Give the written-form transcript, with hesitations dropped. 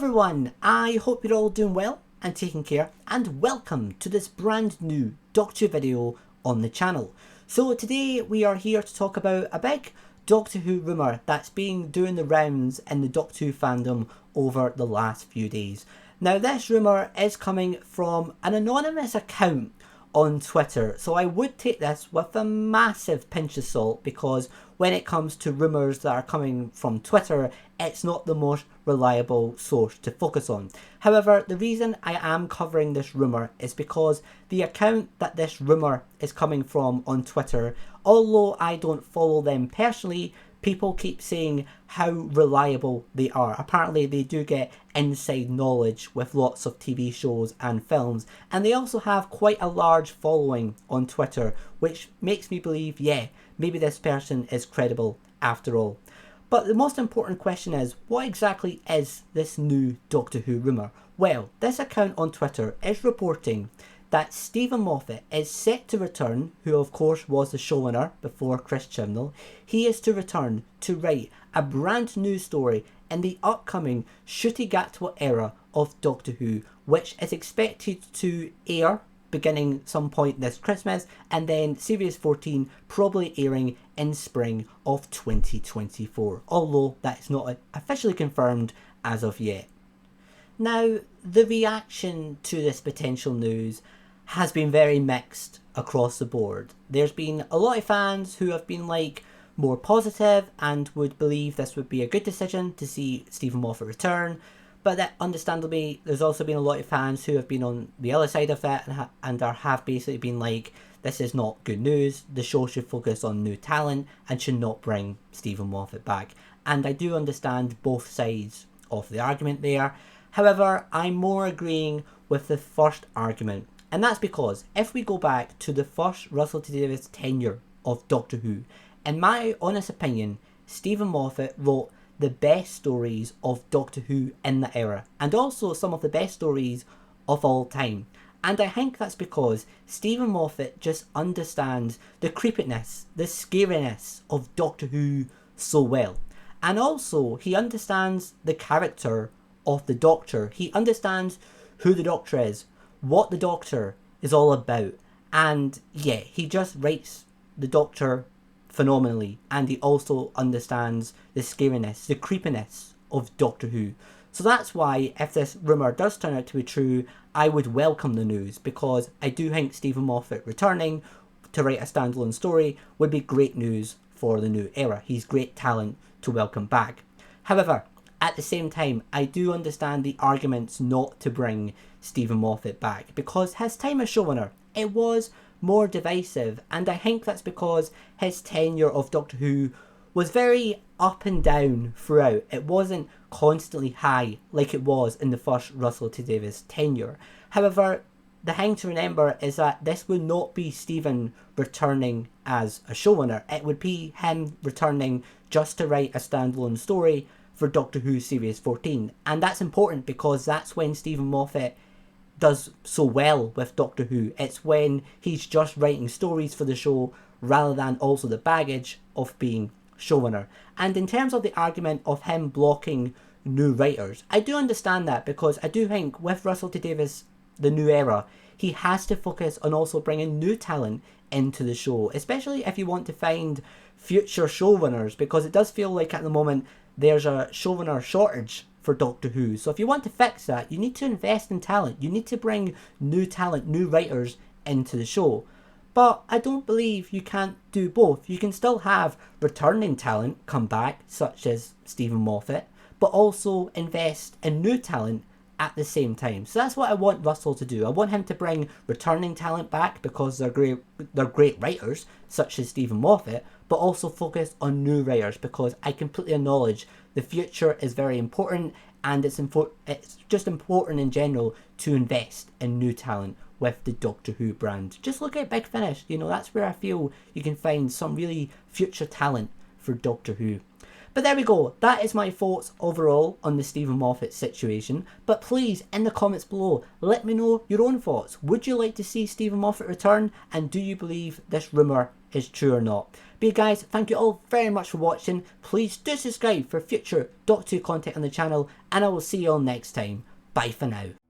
everyone, I hope you're all doing well and taking care, and welcome to this brand new Doctor Who video on the channel. So today we are here to talk about a big Doctor Who rumour that's been doing the rounds in the Doctor Who fandom over the last few days. Now this rumour is coming from an anonymous account on Twitter, so I would take this with a massive pinch of salt, because when it comes to rumours that are coming from Twitter, it's not the most reliable source to focus on. However, the reason I am covering this rumour is because the account that this rumour is coming from on Twitter, although I don't follow them personally, people keep saying how reliable they are. Apparently they do get inside knowledge with lots of TV shows and films, and they also have quite a large following on Twitter, which makes me believe, yeah, maybe this person is credible after all. But the most important question is, what exactly is this new Doctor Who rumour? Well, this account on Twitter is reporting that Stephen Moffat is set to return, who of course was the showrunner before Chris Chibnall. He is to return to write a brand new story in the upcoming Ncuti Gatwa era of Doctor Who, which is expected to air beginning some point this Christmas, and then Series 14 probably airing in spring of 2024, although that is not officially confirmed as of yet. Now, the reaction to this potential news has been very mixed across the board. There's been a lot of fans who have been more positive and would believe this would be a good decision to see Stephen Moffat return, but that understandably there's also been a lot of fans who have been on the other side of it and have basically been like, this is not good news, the show should focus on new talent and should not bring Stephen Moffat back. And I do understand both sides of the argument there. However, I'm more agreeing with the first argument, and that's because if we go back to the first Russell T Davies tenure of Doctor Who, in my honest opinion, Stephen Moffat wrote the best stories of Doctor Who in the era, and also some of the best stories of all time. And I think that's because Stephen Moffat just understands the creepiness, the scariness of Doctor Who so well. And also, he understands the character of the Doctor. He understands who the Doctor is, what the Doctor is all about, and yeah, he just writes the Doctor phenomenally, and he also understands the scariness, the creepiness of Doctor Who. So that's why, if this rumour does turn out to be true, I would welcome the news, because I do think Stephen Moffat returning to write a standalone story would be great news for the new era. He's great talent to welcome back. However, at the same time, I do understand the arguments not to bring Stephen Moffat back, because his time as showrunner, it was more divisive, and I think that's because his tenure of Doctor Who was very up and down throughout. It wasn't constantly high like it was in the first Russell T Davies tenure. However, the thing to remember is that this would not be Stephen returning as a showrunner. It would be him returning just to write a standalone story for Doctor Who Series 14. And that's important because that's when Stephen Moffat does so well with Doctor Who. It's when he's just writing stories for the show rather than also the baggage of being showrunner. And in terms of the argument of him blocking new writers, I do understand that, because I do think with Russell T Davies, the new era, he has to focus on also bringing new talent into the show, especially if you want to find future showrunners, because it does feel like at the moment there's a showrunner shortage for Doctor Who. So if you want to fix that, you need to invest in talent. You need to bring new talent, new writers into the show. But I don't believe you can't do both. You can still have returning talent come back, such as Stephen Moffat, but also invest in new talent at the same time. So that's what I want Russell to do. I want him to bring returning talent back because they're great writers, such as Stephen Moffat, but also focus on new writers, because I completely acknowledge the future is very important, and it's just important in general to invest in new talent with the Doctor Who brand. Just look at Big Finish, that's where I feel you can find some really future talent for Doctor Who. But there we go, that is my thoughts overall on the Stephen Moffat situation. But please, in the comments below, let me know your own thoughts. Would you like to see Stephen Moffat return, and do you believe this rumour is true or not. But yeah, guys, thank you all very much for watching. Please do subscribe for future Doctor Who content on the channel, and I will see you all next time. Bye for now.